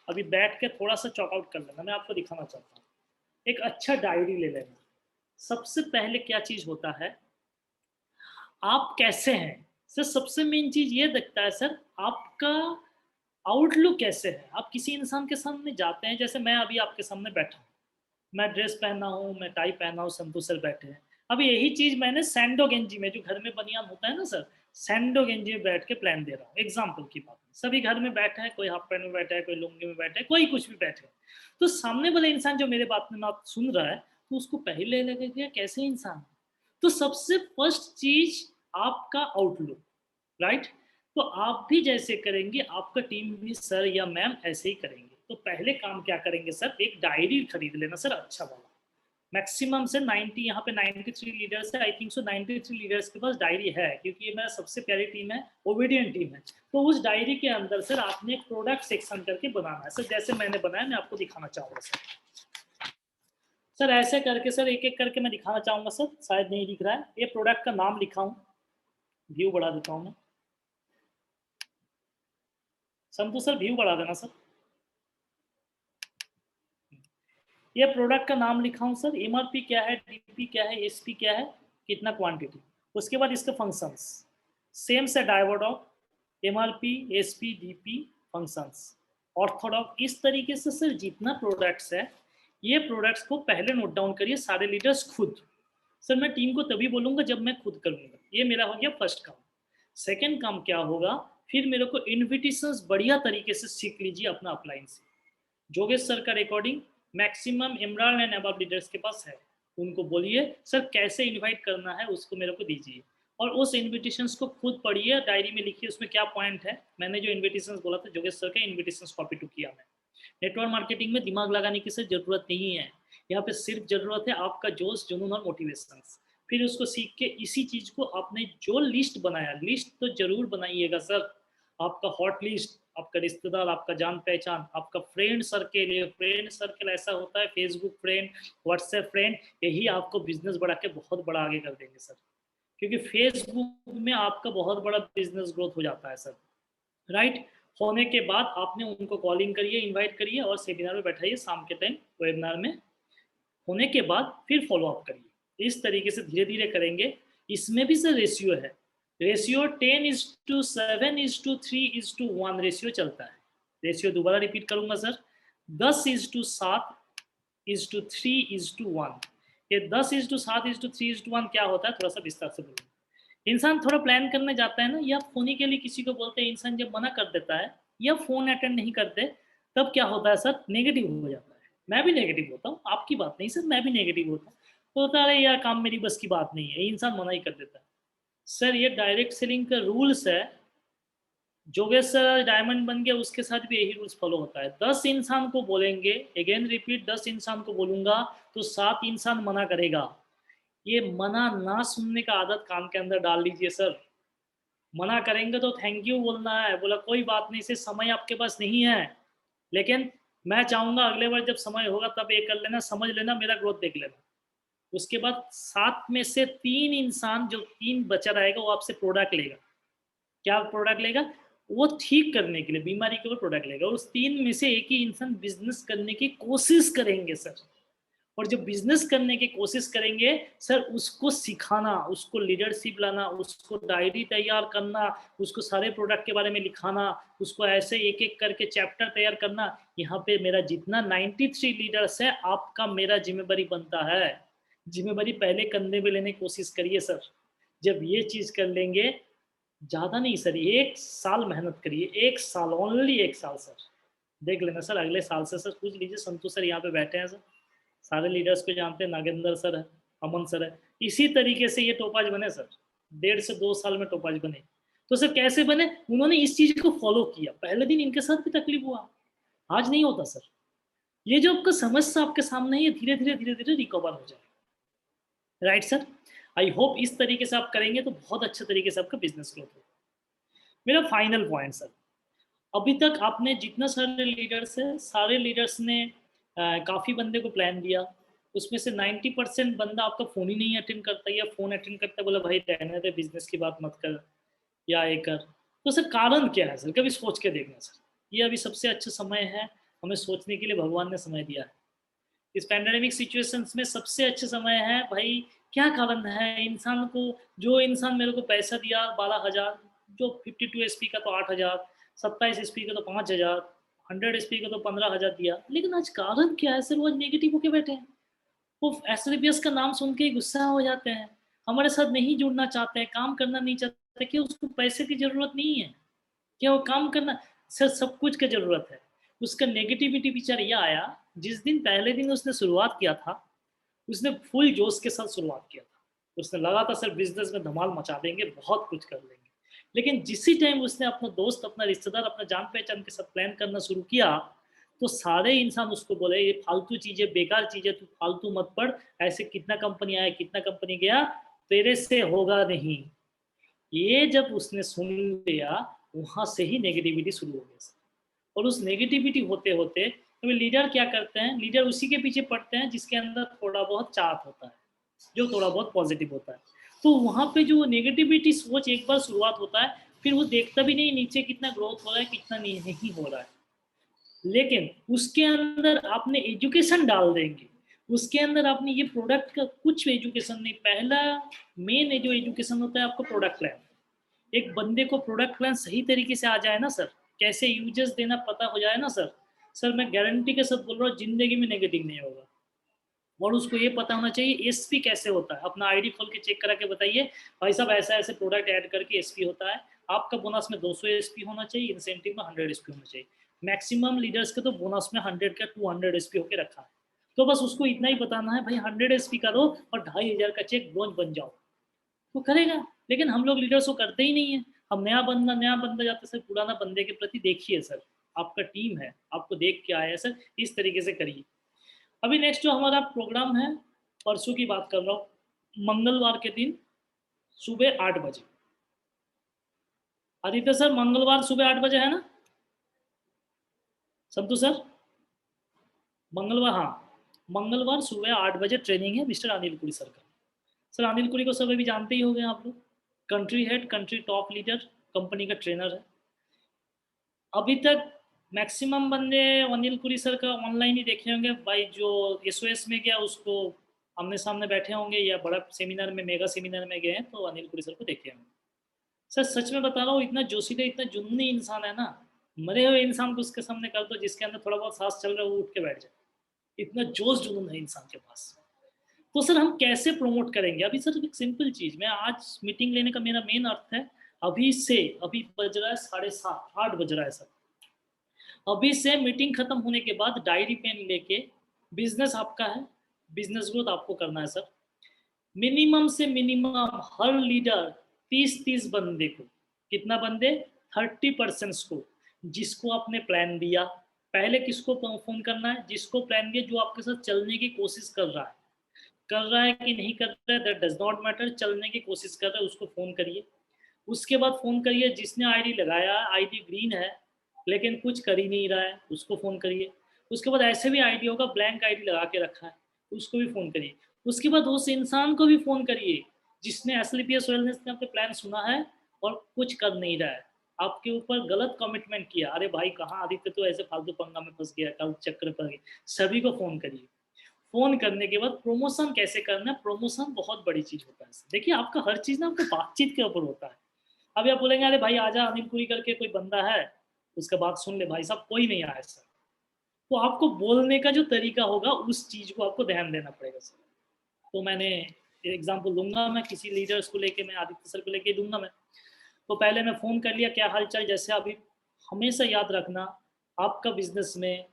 अभी बैठ के थोड़ा सा चॉकआउट कर लेना, मैं आपको दिखाना चाहता हूँ। एक अच्छा डायरी ले लेना। सबसे पहले क्या चीज होता है, आप कैसे हैं सर, सबसे मेन चीज ये दिखता है सर, आपका आउटलुक कैसे है। आप किसी इंसान के सामने जाते हैं, जैसे मैं अभी आपके सामने बैठा हूँ, मैं ड्रेस पहना हूँ, मैं टाई पहना हूँ, संतु सर बैठे हैं। अभी यही चीज मैंने सैंडो गेंजी में, जो घर में बनियान होता है ना सर, सैंडो गेंजी में बैठ के प्लान दे रहा हूँ, एग्जाम्पल की बात। सभी घर में बैठे हैं, कोई हाफ पैंट में बैठा है, कोई लुंगी में बैठा है, कोई कुछ भी बैठे है। तो सामने वाले इंसान जो मेरे बात में बात सुन रहा है, तो उसको पहले लगेगा कैसे इंसान। तो सबसे फर्स्ट चीज आपका आउटलुक, राइट। तो आप भी जैसे करेंगे, आपका टीम भी सर या मैम ऐसे ही करेंगे। तो पहले काम क्या करेंगे सर, एक डायरी खरीद लेना सर, अच्छा वाला। मैक्सिमम से 90, यहाँ पे 93 लीडर्स है, आई थिंक सो 93 लीडर्स के पास डायरी है, क्योंकि ये मेरा सबसे प्यारी टीम है, ओबीडियंट टीम है। तो उस डायरी के अंदर सर आपने एक प्रोडक्ट सेक्शन करके बनाना है सर, जैसे मैंने बनाया, मैं आपको दिखाना चाहूंगा सर। सर ऐसे करके सर एक एक करके मैं दिखाना चाहूंगा सर, शायद नहीं दिख रहा है, ये प्रोडक्ट का नाम लिखा हूँ, व्यू बढ़ा देता हूँ मैं। संतु सर व्यू बढ़ा देना सर। ये प्रोडक्ट का नाम लिखा हूँ सर, एमआरपी क्या है, डीपी क्या है, एसपी क्या है, कितना क्वांटिटी। उसके बाद इसके फंक्शंस सेम से डायवोडॉक, एमआरपी, एसपी, डीपी, फंक्शंस, ऑर्थोडॉक। इस तरीके से सर जितना प्रोडक्ट्स है, ये प्रोडक्ट्स को पहले नोट डाउन करिए सारे लीडर्स खुद। सर मैं टीम को तभी बोलूंगा जब मैं खुद करूंगा। ये मेरा हो गया फर्स्ट काम। सेकेंड काम क्या होगा, फिर मेरे को इन्विटेशंस बढ़िया तरीके से सीख लीजिए अपना अपलाइन से। जोगेश सर का recording maximum Imran and above leaders के पास है, उनको बोलिए सर कैसे इनवाइट करना है उसको मेरे को दीजिए, और उस इन्विटेशंस को खुद पढ़िए, डायरी में लिखिए उसमें क्या पॉइंट है। मैंने जो इन्विटेशंस बोला था जोगेश सर का, इन्विटेशंस कॉपी टू किया मैं। नेटवर्क मार्केटिंग में दिमाग लगाने की सर जरूरत नहीं है, यहाँ पे सिर्फ जरूरत है आपका जोश, जुनून और मोटिवेशन। फिर उसको सीख के इसी चीज को आपने जो लिस्ट बनाया, लिस्ट तो जरूर बनाइएगा सर, आपका हॉट लिस्ट, आपका रिश्तेदार, आपका जान पहचान, आपका फ्रेंड सर्कल। ये फ्रेंड सर्कल ऐसा होता है, फेसबुक फ्रेंड, व्हाट्सएप फ्रेंड, यही आपको बिजनेस बढ़ा के बहुत बड़ा आगे कर देंगे सर, क्योंकि फेसबुक में आपका बहुत बड़ा बिजनेस ग्रोथ हो जाता है सर, राइट। होने के बाद आपने उनको कॉलिंग करिए, इनवाइट करिए और सेमिनार में बैठाइए शाम के टाइम वेबिनार में। होने के बाद फिर फॉलो अप करिए, इस तरीके से धीरे धीरे करेंगे। इसमें भी सर रेशियो है, रेशियो 10:7:3:1 रेशियो चलता है। रेशियो दोबारा रिपीट करूंगा सर, 10:7:3:1। ये 10:7:3:1 क्या होता है, थोड़ा सा विस्तार से बोलूंगा। इंसान थोड़ा प्लान करने जाता है ना, या फोन के लिए किसी को बोलते हैं, इंसान जब मना कर देता है या फोन अटेंड नहीं करते, तब क्या होता है सर, नेगेटिव हो जाता है। मैं भी नेगेटिव होता हूँ, आपकी बात नहीं सर, मैं भी नेगेटिव होता हूँ। तो होता है यार काम मेरी बस की बात नहीं है, इंसान मना ही कर देता है। सर ये डायरेक्ट सेलिंग का रूल्स है, जोगेश सर डायमंड बन गया, उसके साथ भी यही रूल्स फॉलो होता है। 10 इंसान को बोलेंगे, अगेन रिपीट, 10 इंसान को बोलूंगा तो 7 इंसान मना करेगा। ये मना ना सुनने का आदत काम के अंदर डाल लीजिए सर। मना करेंगे तो थैंक यू बोलना है, बोला कोई बात नहीं से, समय आपके पास नहीं है, लेकिन मैं चाहूंगा अगले बार जब समय होगा तब ये कर लेना, समझ लेना, मेरा ग्रोथ देख लेना। उसके बाद 7 में से 3 इंसान, जो 3 बचा रहेगा वो आपसे प्रोडक्ट लेगा। क्या प्रोडक्ट लेगा? वो ठीक करने के लिए, बीमारी के ऊपर प्रोडक्ट लेगा। और उस 3 में से एक ही इंसान बिज़नेस करने की कोशिश करेंगे सर। और जो बिज़नेस करने की कोशिश करेंगे सर, उसको सिखाना, उसको लीडरशिप लाना, उसको डायरी तैयार करना, उसको सारे प्रोडक्ट के बारे में लिखाना, उसको ऐसे एक-एक करके चैप्टर तैयार करना। यहाँ पे मेरा जितना 93 लीडर्स है, आपका मेरा ज़िम्मेदारी बनता है। ज़िम्मेदारी पहले कंधे पे लेने की कोशिश करिए सर। जब ये चीज़ कर लेंगे, ज़्यादा नहीं सर, 1 साल मेहनत करिए, 1 साल, ओनली 1 साल सर। देख लेना सर, अगले साल से सर पूछ लीजिए, संतोष सर यहाँ पे बैठे हैं सर। सारे लीडर्स को जानते हैं, नागेंद्र सर है, अमन सर है। इसी तरीके से ये टोपाज बने सर, 1.5 से 2 साल में टोपाज बने। तो सर कैसे बने? उन्होंने इस चीज़ को फ़ॉलो किया। पहले दिन इनके साथ भी तकलीफ हुआ, आज नहीं होता सर। ये जो आपका समस्या आपके सामने है, ये धीरे-धीरे, धीरे-धीरे रिकवर हो जाएगा। Right sir? आई होप इस तरीके से आप करेंगे तो बहुत अच्छे तरीके से आपका बिज़नेस ग्रोथ होगा। मेरा फाइनल पॉइंट सर, अभी तक आपने जितना सारे लीडर्स हैं, सारे लीडर्स ने काफ़ी बंदे को प्लान दिया। उसमें से 90% बंदा आपका फ़ोन ही नहीं अटेंड करता, या फ़ोन अटेंड करता है, बोला भाई रहने दे, बिज़नेस की बात मत कर या ये कर। तो सर कारण क्या है सर? कभी सोच के देखना सर। ये अभी सबसे अच्छा समय है, हमें सोचने के लिए भगवान ने समय दिया है। इस पैंडेमिक सिचुएशंस में सबसे अच्छा समय है भाई, क्या कारण है इंसान को? जो इंसान मेरे को पैसा दिया 12,000, जो 52 एसपी का तो 8,000, 27 एसपी का तो 5,000, 100 एसपी का तो 15,000 दिया, लेकिन आज कारण क्या है सर? वो आज नेगेटिव होके बैठे हैं। वो एसडीपीएस का नाम सुन के ही गुस्सा हो जाते हैं, हमारे साथ नहीं जुड़ना चाहते हैं, काम करना नहीं चाहते। कि उसको पैसे की जरूरत नहीं है, क्या वो काम करना? सर सब कुछ की ज़रूरत है। उसका नेगेटिविटी पिक्चर ये आया, जिस दिन पहले दिन उसने शुरुआत किया था, उसने फुल जोश के साथ शुरुआत किया था। उसने लगा था सर बिज़नेस में धमाल मचा देंगे, बहुत कुछ कर लेंगे। लेकिन जिसी टाइम उसने अपना दोस्त, अपना रिश्तेदार, अपना जान-पहचान के साथ प्लान करना शुरू किया, तो सारे इंसान उसको बोले, "ये फालतू चीज़ें, बेकार चीज़ें, तू फालतू मत पढ़, ऐसे कितना कंपनी आया, कितना कंपनी गया, तेरे से होगा नहीं।" ये जब उसने सुन लिया, वहाँ से ही नेगेटिविटी शुरू हो गई। और उस नेगेटिविटी होते-होते तो लीडर क्या करते हैं, लीडर उसी के पीछे पड़ते हैं जिसके अंदर थोड़ा बहुत चाहत होता है, जो थोड़ा बहुत पॉजिटिव होता है। तो वहाँ पे जो नेगेटिविटी सोच एक बार शुरुआत होता है, फिर वो देखता भी नहीं नीचे कितना ग्रोथ हो रहा है, कितना नहीं हो रहा है। लेकिन उसके अंदर आपने एजुकेशन डाल देंगे, उसके अंदर आपने ये प्रोडक्ट का कुछ एजुकेशन नहीं, पहला मेन जो एजुकेशन होता है आपको प्रोडक्ट प्लान। एक बंदे को प्रोडक्ट प्लान सही तरीके से आ जाए ना सर, कैसे यूजर्स देना पता हो जाए ना सर, सर मैं गारंटी के साथ बोल रहा हूँ जिंदगी में नेगेटिव नहीं होगा। और उसको ये पता होना चाहिए एसपी कैसे होता है, अपना आईडी खोल के चेक करा के बताइए भाई साहब ऐसा ऐसे प्रोडक्ट ऐड करके एसपी होता है। आपका बोनस में 200 एसपी होना चाहिए, इंसेंटिव में 100 एसपी होना चाहिए। मैक्सिमम लीडर्स के तो बोनस में 100 का 200 एसपी होके रखा है। तो बस उसको इतना ही बताना है भाई 100 एसपी का दो और 2,500 का चेक रोज बन जाओ, वो करेगा। लेकिन हम लोग लीडर्स को करते ही नहीं है। हम नया बंदा जाता है सर, पुराना बंदे के प्रति देखिए सर, आपका टीम है, आपको देख के आया है सर, इस तरीके से करिए। अभी नेक्स्ट जो हमारा प्रोग्राम है, परसों की बात कर रहा हूँ, मंगलवार के दिन सुबह 8 बजे। आदित्य सर मंगलवार सुबह 8 बजे है ना? संतु सर मंगलवार, हाँ मंगलवार सुबह 8 बजे ट्रेनिंग है मिस्टर अनिल पुरी सर का। सर अनिल पुरी को सब अभी जानते ही हो गए आप लोग, country head, country top leader, company का ट्रेनर है। अभी तक मैक्सिमम बंदे अनिल पुरी सर का ऑनलाइन ही देखे होंगे भाई, जो एसओएस में गया उसको आमने सामने बैठे होंगे, या बड़ा सेमिनार में, मेगा सेमिनार में गए हैं तो अनिल पुरी सर को देखे होंगे। सर सच में बता रहा हूँ, इतना जोशीला, इतना जुनूनी इंसान है ना, मरे हुए इंसान को उसके सामने कर दो, जिसके अंदर थोड़ा बहुत सांस चल रहा है वो उठ के बैठ जाए, इतना जोश जुनून है इंसान के पास। तो सर हम कैसे प्रमोट करेंगे? अभी सर एक सिंपल चीज, मैं आज मीटिंग लेने का मेरा मेन अर्थ है, अभी से, अभी बज रहा है 7:30, 8 बज रहा है सर, अभी से मीटिंग खत्म होने के बाद डायरी पेन लेके, बिजनेस आपका है, बिजनेस ग्रोथ आपको करना है सर। मिनिमम से मिनिमम हर लीडर 30-30 बंदे को, कितना बंदे, 30% को, जिसको आपने प्लान दिया, पहले किसको फोन करना है? जिसको प्लान दिया, जो आपके साथ चलने की कोशिश कर रहा है कि नहीं कर रहा है दैट डज नॉट मैटर, चलने की कोशिश कर रहा है उसको फ़ोन करिए। उसके बाद फ़ोन करिए जिसने आईडी लगाया, आईडी ग्रीन है लेकिन कुछ कर ही नहीं रहा है, उसको फ़ोन करिए। उसके बाद ऐसे भी आईडी होगा ब्लैंक आईडी लगा के रखा है, उसको भी फ़ोन करिए। उसके बाद उस इंसान को भी फ़ोन करिए जिसने एसलीपीएस वेलनेस में आपके प्लान सुना है और कुछ कर नहीं रहा है, आपके ऊपर गलत कमिटमेंट किया, अरे भाई कहाँ आदित्य तो ऐसे फालतू पंगा में फंस गया, कल चक्कर पड़ गई, सभी को फोन करिए। फोन करने के बाद प्रमोशन कैसे करना है, प्रमोशन बहुत बड़ी चीज होता है। देखिए आपका हर चीज ना आपको बातचीत के ऊपर होता है। अभी आप बोलेंगे अरे भाई आजा अनिल पुरी करके कोई बंदा है, उसके बाद सुन ले भाई साहब कोई नहीं आया सर, तो आपको बोलने का जो तरीका होगा उस चीज को आपको ध्यान देना पड़ेगा सर। तो मैंने एग्जाम्पल दूंगा, मैं किसी लीडर्स को लेके, मैं आदित्य सर को लेके दूंगा मैं। तो पहले मैं फ़ोन कर लिया, क्या हाल चाल, जैसे अभी हमेशा याद रखना आपका बिजनेस में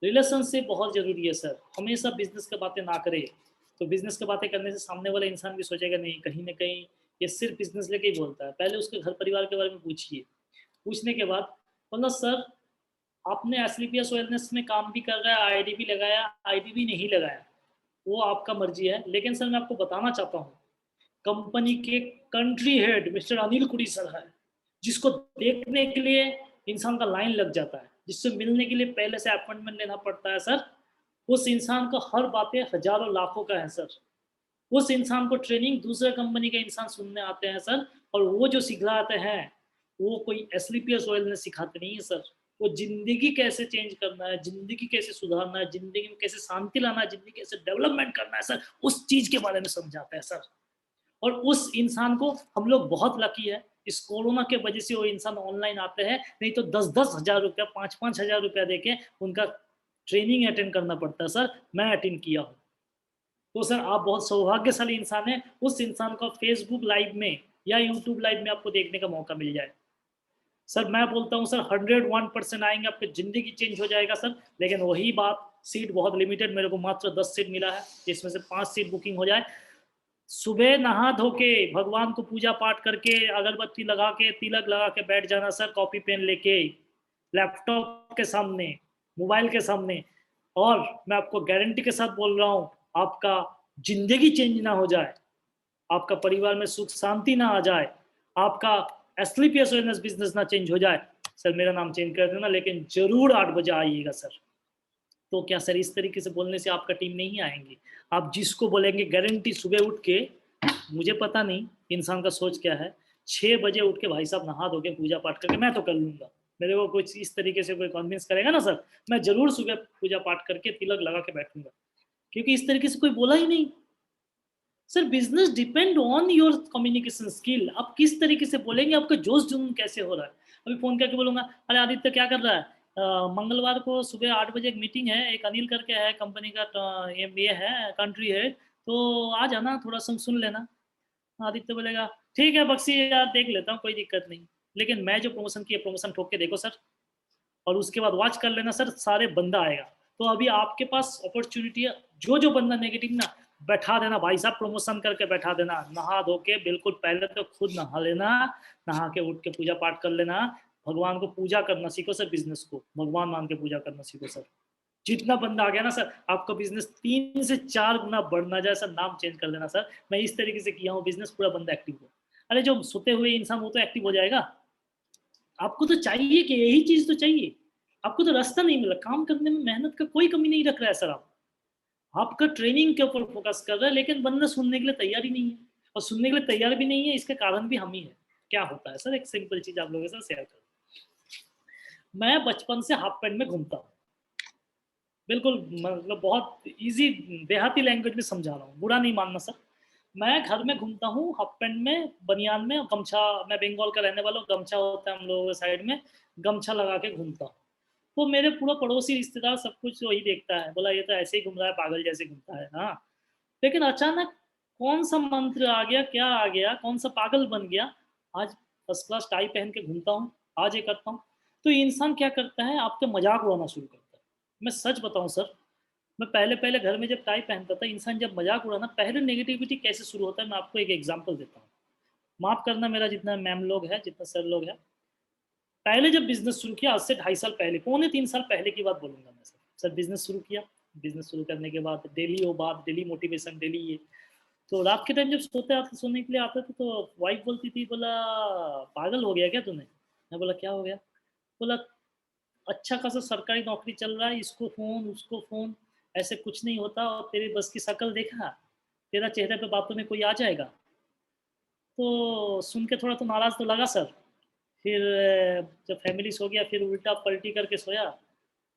रिलेशनशिप बहुत ज़रूरी है सर, हमेशा बिजनेस की बातें ना करें। तो बिजनेस की बातें करने से सामने वाला इंसान भी सोचेगा नहीं, कहीं ना कहीं ये सिर्फ बिजनेस लेके ही बोलता है। पहले उसके घर परिवार के बारे में पूछिए, पूछने के बाद मतलब सर आपने एसलीपीएस वेलनेस में काम भी कर रहा है, आईडी भी लगाया, आईडी भी नहीं लगाया, वो आपका मर्जी है, लेकिन सर मैं आपको बताना चाहता हूँ कंपनी के कंट्री हेड मिस्टर अनिल कुरी सर है, जिसको देखने के लिए इंसान का लाइन लग जाता है, जिससे मिलने के लिए पहले से अपॉइंटमेंट लेना पड़ता है सर। उस इंसान का हर बातें हजारों लाखों का है सर। उस इंसान को ट्रेनिंग दूसरे कंपनी के इंसान सुनने आते हैं सर, और वो जो सिखलाते हैं वो कोई एसलीपीएस ऑयल ने सिखाते नहीं है सर। वो जिंदगी कैसे चेंज करना है, जिंदगी कैसे सुधारना है, जिंदगी में कैसे शांति लाना है, जिंदगी कैसे डेवलपमेंट करना है सर, उस चीज के बारे में समझाते हैं सर। और उस इंसान को हम लोग बहुत लकी है, इस कोरोना के वजह से वो इंसान ऑनलाइन आते हैं, नहीं तो 10-10 हज़ार रुपया 5-5 हज़ार रुपया देके उनका ट्रेनिंग अटेंड करना पड़ता है सर। मैं अटेंड किया हूँ। तो सर आप बहुत सौभाग्यशाली इंसान है, उस इंसान को फेसबुक लाइव में या यूट्यूब लाइव में आपको देखने का मौका मिल जाए। सर मैं बोलता हूँ सर 101% आएंगे, आपकी जिंदगी चेंज हो जाएगा सर। लेकिन वही बात, सीट बहुत लिमिटेड, मेरे को मात्र 10 सीट मिला है, जिसमें से 5 सीट बुकिंग हो जाए। सुबह नहा धो के भगवान को पूजा पाठ करके अगरबत्ती लगा के तिलक लगा के बैठ जाना सर, कॉपी पेन लेके लैपटॉप के सामने, मोबाइल के सामने। और मैं आपको गारंटी के साथ बोल रहा हूँ, आपका जिंदगी चेंज ना हो जाए, आपका परिवार में सुख शांति ना आ जाए, आपका एसलीपीएस बिजनेस ना चेंज हो जाए, सर मेरा नाम चेंज कर देना, लेकिन जरूर 8 बजे आइएगा सर। तो क्या सर इस तरीके से बोलने से आपका टीम नहीं आएंगी? आप जिसको बोलेंगे गारंटी सुबह उठ के, मुझे पता नहीं इंसान का सोच क्या है, 6 बजे उठ के भाई साहब नहा धो के पूजा पाठ करके मैं तो कर लूंगा, मेरे को कुछ इस तरीके से कोई कन्विंस करेगा ना सर, मैं जरूर सुबह पूजा पाठ करके तिलक लगा के बैठूंगा, क्योंकि इस तरीके से कोई बोला ही नहीं। Sir business depend on your communication skill, आप किस तरीके से बोलेंगे, आपका जोश जुनून कैसे हो रहा है। अभी फोन करके बोलूंगा अरे आदित्य क्या कर रहा है, मंगलवार को सुबह 8 बजे एक मीटिंग है, एक अनिल करके है कंपनी का, ये है कंट्री है, तो आ जाना थोड़ा सुन लेना। आदित्य बोलेगा ठीक है बक्सी यार देख लेता हूँ कोई दिक्कत नहीं, लेकिन मैं जो प्रमोशन किया प्रमोशन ठोक के देखो सर, और उसके बाद वॉच कर लेना सर, सारे बंदा आएगा। तो अभी आपके पास अपॉर्चुनिटी है, जो जो बंदा नेगेटिव ना, बैठा देना भाई साहब, प्रमोशन करके बैठा देना, नहा धो के बिल्कुल पहले तो खुद नहा लेना, नहा के उठ के पूजा पाठ कर लेना, भगवान को पूजा करना सीखो सर, बिजनेस को भगवान मान के पूजा करना सीखो सर। जितना बंदा आ गया ना सर, आपका बिजनेस 3 से 4 गुना बढ़ना जाए सर, नाम चेंज कर देना सर। मैं इस तरीके से किया हूँ बिजनेस, पूरा बंदा एक्टिव हो। अरे जो सोते हुए इंसान वो तो एक्टिव हो जाएगा, आपको तो चाहिए कि यही चीज तो चाहिए, आपको तो रास्ता नहीं मिला, काम करने में मेहनत का कोई कमी नहीं रख रहा है सर। आपका ट्रेनिंग के ऊपर फोकस कर रहा है, लेकिन बंदा सुनने के लिए तैयार ही नहीं है, और सुनने के लिए तैयार भी नहीं है, इसके कारण भी हम ही है। क्या होता है सर, एक सिंपल चीज आप लोगों के साथ शेयर करूँ। मैं बचपन से हाफ पैंट में घूमता हूँ, बिल्कुल मतलब बहुत इजी देहाती लैंग्वेज में समझा रहा हूँ, बुरा नहीं मानना सर। मैं घर में घूमता हूँ हाफ पैंट में, बनियान में, गमछा, मैं बंगाल का रहने वाला हूँ, गमछा होता है हम लोगों के साइड में, गमछा लगा के घूमता हूँ। तो मेरे पूरा पड़ोसी रिश्तेदार सब कुछ वही देखता है, बोला ये तो ऐसे ही घूम रहा है, पागल जैसे घूमता है हाँ। लेकिन अचानक कौन सा मंत्र आ गया, क्या आ गया, कौन सा पागल बन गया, आज फर्स्ट क्लास टाई पहन के घूमता हूँ, आज ये करता हूँ। तो इंसान क्या करता है, आपके मजाक उड़ाना शुरू करता है। मैं सच बताऊं सर, मैं पहले पहले घर में जब टाई पहनता था, इंसान जब मजाक उड़ाना, पहले नेगेटिविटी कैसे शुरू होता है, मैं आपको एक एग्जांपल देता हूँ। माफ करना मेरा जितना मैम लोग है, जितना सर लोग है, पहले जब बिजनेस शुरू किया, आज से 2.5 साल पहले, 2.25 3 साल पहले की बात बोलूंगा मैं सर। सर बिजनेस शुरू किया, बिजनेस शुरू करने के बाद डेली वो बात, डेली मोटिवेशन, डेली ये। तो रात के टाइम जब सोते आते, सोने के लिए आते थे, तो वाइफ बोलती थी, बोला पागल हो गया क्या तूने। मैं बोला क्या हो गया। बोला अच्छा खासा सरकारी नौकरी चल रहा है, इसको फोन उसको फोन, ऐसे कुछ नहीं होता, और तेरे बस की शक्ल देखा, तेरा चेहरे पे बातों में कोई आ जाएगा। तो सुन के थोड़ा तो नाराज़ तो लगा सर। फिर जब फैमिली सो गया फिर उल्टा पलटी करके सोया,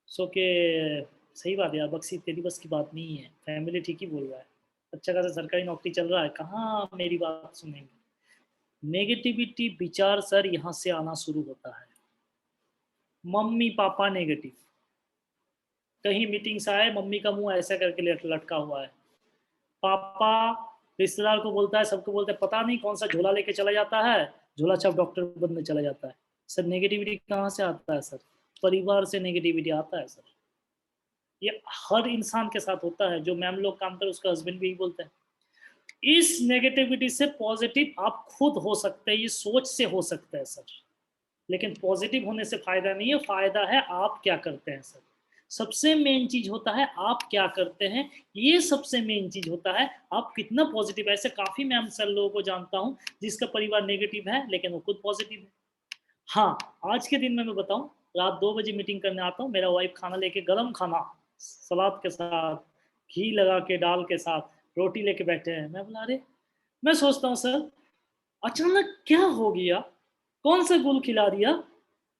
सो के सही बात है यार बख्शी तेरी बस की बात नहीं है, फैमिली ठीक ही बोल रहा है, अच्छा खासा सरकारी नौकरी चल रहा है, कहाँ मेरी बात सुनेंगे। नेगेटिविटी विचार सर यहाँ से आना शुरू होता है। मम्मी पापा नेगेटिव, कहीं मीटिंग से आए मम्मी का मुंह ऐसा करके लटका हुआ है, पापा रिश्तेदार को बोलता है, सबको बोलता है, पता नहीं कौन सा झोला लेके चला जाता है, झोला छाप डॉक्टर बनने चला जाता है। सर नेगेटिविटी कहाँ से आता है सर? परिवार से नेगेटिविटी आता है सर। ये हर इंसान के साथ होता है, जो मैम लोग काम कर उसका हस्बैंड भी यही बोलता है। इस नेगेटिविटी से पॉजिटिव आप खुद हो सकते हैं, ये सोच से हो सकता है सर, लेकिन पॉजिटिव होने से फायदा नहीं है, फायदा है आप क्या करते हैं सर। सबसे मेन चीज होता है आप क्या करते हैं, ये सबसे मेन चीज होता है आप कितना पॉजिटिव। ऐसे काफी मैं सर लोगों को जानता हूं जिसका परिवार नेगेटिव है लेकिन वो खुद पॉजिटिव है। हाँ, आज के दिन में मैं बताऊं, रात 2 बजे मीटिंग करने आता हूँ, मेरा वाइफ खाना लेके, गरम खाना सलाद के साथ, घी लगा के, दाल के साथ रोटी लेके बैठे हैं। मैं बोला अरे, मैं सोचता हूँ सर अचानक क्या हो गया, कौन सा गुल खिला दिया।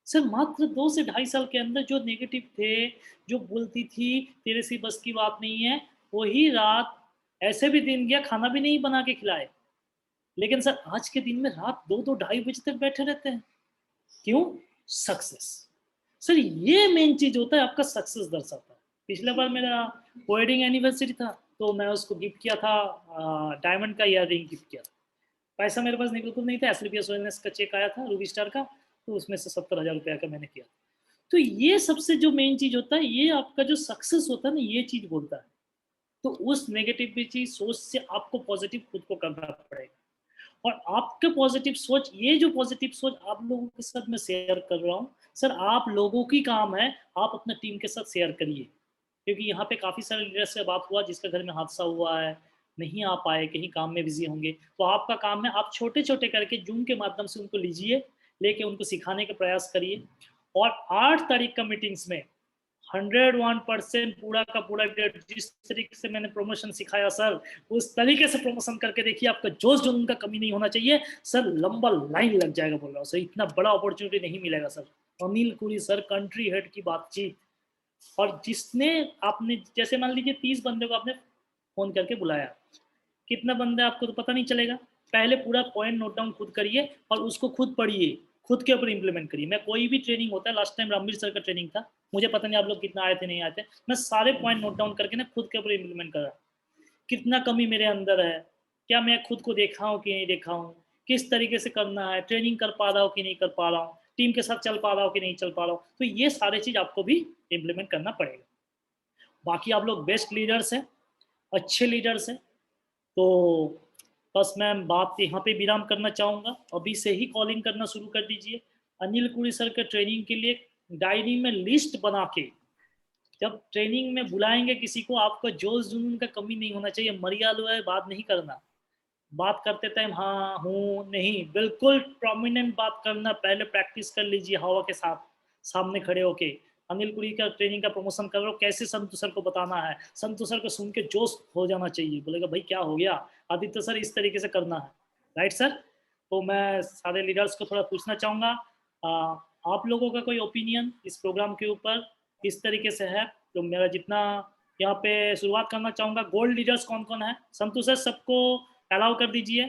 सर मात्र 2 से ढाई साल के अंदर जो नेगेटिव थे, जो बोलती थी तेरे से बस की बात नहीं है, वही रात ऐसे भी दिन गया खाना भी नहीं बना के खिलाए, लेकिन सर आज के दिन में रात 2-2 ढाई बजे तक बैठे रहते हैं। क्यों? सक्सेस। सर ये मेन चीज होता है, आपका सक्सेस दर्शाता है। पिछले बार मेरा वेडिंग एनिवर्सरी था, तो मैं उसको गिफ्ट किया था, डायमंड का ईयर रिंग गिफ्ट किया था। पैसा मेरे पास नहीं, बिल्कुल नहीं था, एसलीपीएस वेलनेस का चेक आया था रूबी स्टार का, तो उसमें से 70,000 रुपया का मैंने किया। तो ये सबसे जो मेन चीज होता है, ये आपका जो सक्सेस होता है ना, ये चीज बोलता है। तो उस नेगेटिविटी सोच से आपको पॉजिटिव खुद को करना पड़ेगा। और आपके पॉजिटिव सोच, ये जो पॉजिटिव सोच आप लोगों के साथ मैं शेयर कर रहा हूँ सर, आप लोगों की काम है, आप अपना टीम के साथ शेयर करिए। क्योंकि यहाँ पे काफ़ी सारे लीडर से बात हुआ जिसका घर में हादसा हुआ है, नहीं आ पाए, कहीं काम में बिजी होंगे, तो आपका काम है आप छोटे छोटे करके जूम के माध्यम से उनको लीजिए, लेके उनको सिखाने का प्रयास करिए। और 8 तारीख का मीटिंग्स में 101% पूरा का पूरा डेट, जिस तरीके से मैंने प्रमोशन सिखाया सर, उस तरीके से प्रमोशन करके देखिए, आपका जोश जुनून का कमी नहीं होना चाहिए सर, लंबा लाइन लग जाएगा। बोल रहा हूँ सर, इतना बड़ा अपॉर्चुनिटी नहीं मिलेगा सर। अनिल कुरी सर, कंट्री हेड की बातचीत, और जिसने आपने जैसे मान लीजिए 30 बंदे को आपने फोन करके बुलाया, कितना बंदे आपको तो पता नहीं चलेगा। पहले पूरा पॉइंट नोट डाउन खुद करिए और उसको खुद पढ़िए, खुद के ऊपर इंप्लीमेंट करिए। मैं कोई भी ट्रेनिंग होता है, लास्ट टाइम रामवीर सर का ट्रेनिंग था, मुझे पता नहीं आप लोग कितना आए थे नहीं आए थे, मैं सारे पॉइंट नोट डाउन करके ना खुद के ऊपर इंप्लीमेंट कर रहा। कितना कमी मेरे अंदर है, क्या मैं खुद को देखा हूँ कि नहीं देखा हूँ, किस तरीके से करना है, ट्रेनिंग कर पा रहा हूँ कि नहीं कर पा रहा हूँ, टीम के साथ चल पा रहा हूँ कि नहीं चल पा रहा हूँ, तो ये सारे चीज़ आपको भी इम्प्लीमेंट करना पड़ेगा। बाकी आप लोग बेस्ट लीडर्स हैं, अच्छे लीडर्स हैं। तो बस मैं बात यहाँ पे विराम करना चाहूँगा, अभी से ही कॉलिंग करना शुरू कर दीजिए। अनिल कुरी सर के ट्रेनिंग के लिए डायरी में लिस्ट बना के, जब ट्रेनिंग में बुलाएंगे किसी को, आपका जोश जुनून का कमी नहीं होना चाहिए, मरियालो है बात नहीं करना, बात करते टाइम हाँ हूँ नहीं, बिल्कुल प्रोमिनेंट बात करना। पहले प्रैक्टिस कर लीजिए हवा के साथ, सामने खड़े होके। अनिल पुरी का ट्रेनिंग का प्रमोशन कर रहे हो, कैसे संतु सर को बताना है, संतु सर को सुन के जोश हो जाना चाहिए, बोलेगा भाई क्या हो गया आदित्य सर, इस तरीके से करना है। Right sir? तो मैं सारे लीडर्स को थोड़ा पूछना चाहूँगा, आप लोगों का कोई ओपिनियन इस प्रोग्राम के ऊपर किस तरीके से है? तो मेरा जितना यहाँ पे शुरुआत करना चाहूँगा, गोल्ड लीडर्स कौन कौन है, संतु सर सबको अलाउ कर दीजिए।